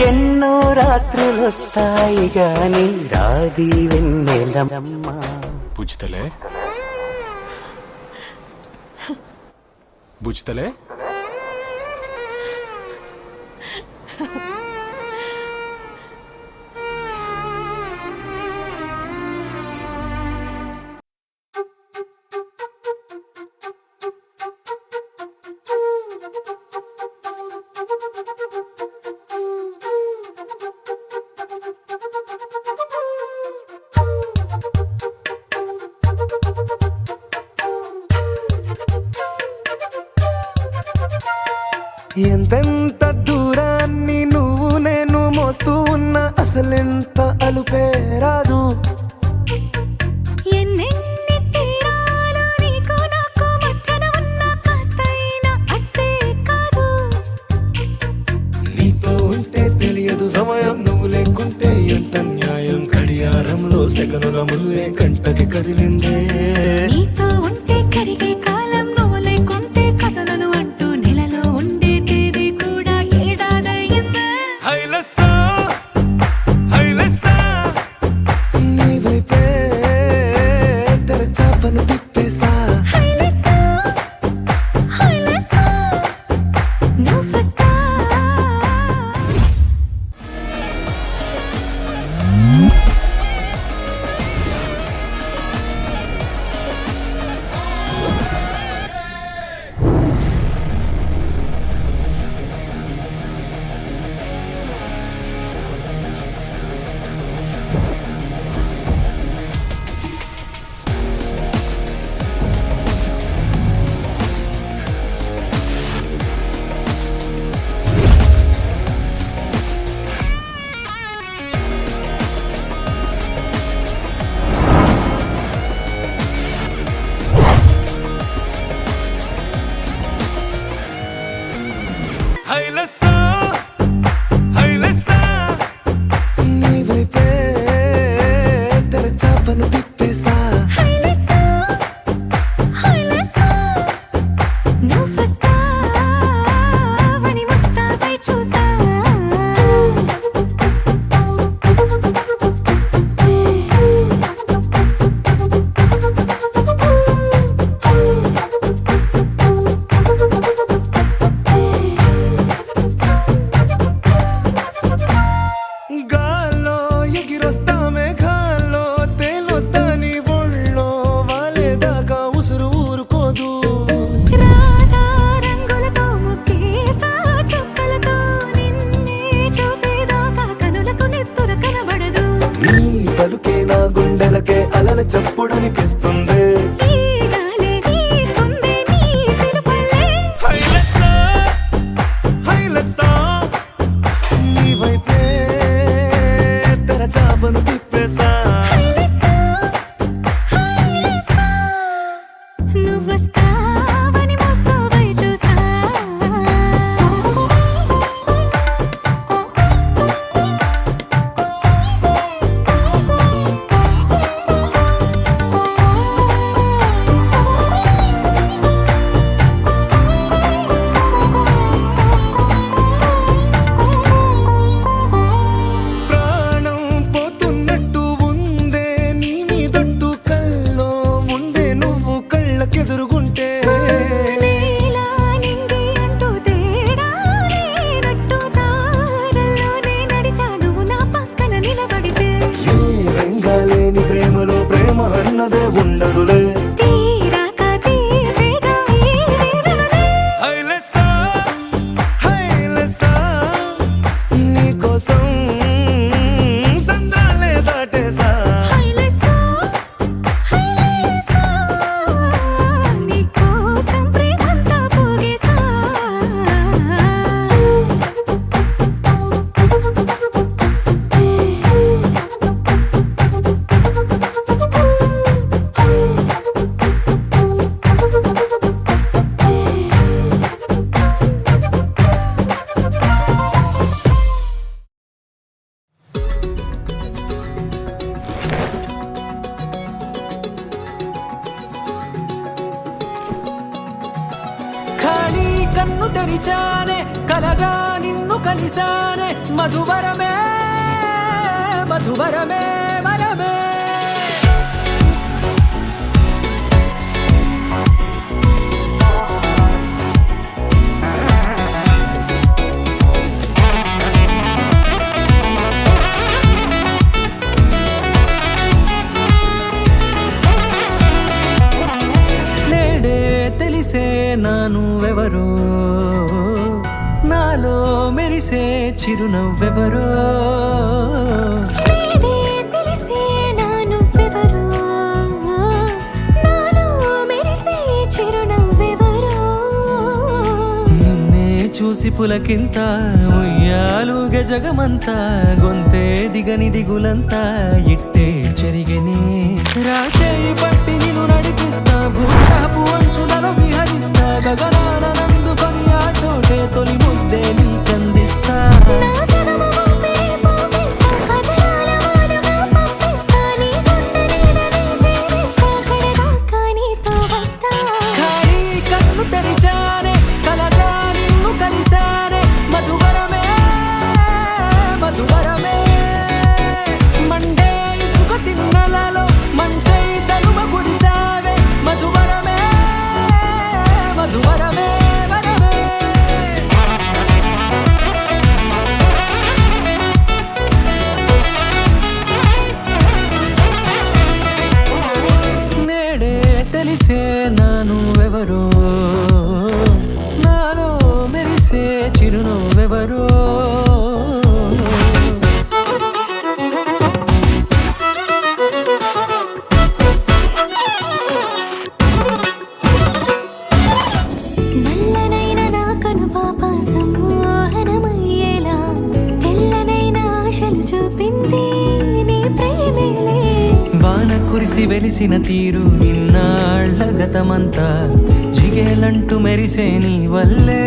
ఎన్నో రాత్రులొస్తాయి గాని రాది వెన్నెలమ్మ. బుజ్జితలే బుజ్జితలే ఎంతెంత దూరాన్ని నువ్వు నేను మోస్తూ ఉన్నా అసలెంత అలుపే రాదు. ఎన్నెన్ని తీరాలు నీకు నాకు మధ్యన ఉన్న కాస్తైనా అట్టే కాదు. నీతో ఉంటే తెలియదు సమయం, నువ్వు లేకుంటే ఎంత న్యాయం. గడియారంలో సెకనుల ముల్లే కంటకి కదిలిందే. నీతో ఉంటే కరిగే కాలం, నువ్వు లేకుంటే కథలను అంటూ నెలలో ఉండే తేదీ కూడా ఏడాదయ్యిందే. హైలెస్సా హైలెస్సా నీ వైపే తెరచాపను తిప్పేసా. హైలెస్సా హైలెస్సా నువ్వు వస్తా. హైలెస్సా హైలెస్సా నీ వైపే తెరచాపను తిప్పేసా. హైలెస్సా హైలెస్సా నువ్వు వస్తా వని ముస్తాబై చూసా. గాల్లో ఎగిరొస్తా మేఘాల్లో తేలొస్తా నీ ఒళ్ళో వాలేదాకా ఉసురు ఊరుకోదు. రాజా రంగులతో ముక్కేసా చుక్కలతో నిన్నే చూసేదాకా కనులకు నెత్తురు కనబడదు. నీ పలుకే నా గుండెలకే అలల చప్పుడనిపిస్తుంది. ఈ గాలే వీస్తుంది నీ పిలుపులే. హైలెస్సా హైలెస్సా నీ వైపే తెరచాపను తిప్పేసా. హైలెస్సా హైలెస్సా నువ్వు వస్తావని ముస్తాబై చూసా. ప్రాణం పోతున్నట్టు ఉందే నీ మీదొట్టు కల్లో ఉండే నువ్వు కళ్ళకెదురుగుంటే. కన్ను తెరిచానే కలగా నిన్ను కలిసానే మధువరమే మధువరమే వరమే నేడే తెలిసే నానువెవరో నాలో మెరిసే చిరునవ్వెవరో నేడే తెలిసే నానువ్వెవరో, నాలో మెరిసే చిరునవ్వెవరో. నిన్నే చూసి పులకింత ఉయ్యాలుగ జగమంతా గొంతే దిగని దిగులంతా ఇట్టే చెరిగెనే రాచేయి పట్టి నిన్ను నడిపిస్తా భూతాపు అంచులలో విహరిస్తా గగనాన నందుకొని ఆ చోటే తొలి ముద్దే నీకందిస్తా నా సగము ఊపిరి పోగిస్తా, అదరాల వాలుగా పంపిస్తా, నీ గుండె నీడనే చేరిస్తా, కడదాకా నీతో వస్తా. ఖాళీ కన్ను తెరిచానే కలగా నిన్ను కలిసానే మధువరమే మధువరమే మండే ఇసుక తిన్నలలో మంచై చలువ కురిసావే మధువరమే మధువరమే వరమే నేడే తెలిసే నానువెవరో నాలో మెరిసే చిరునవ్వెవరో నల్లనైన నా కనుపాప సమ్మోహనమయ్యేలా తెల్లనైన ఆశలు చూపింది నీ ప్రేమేలే. వాన కురిసి వెలిసిన తీరు ఇన్నాళ్ల గతమంతా జిగేలంటూ మెరిసే నీ వల్లే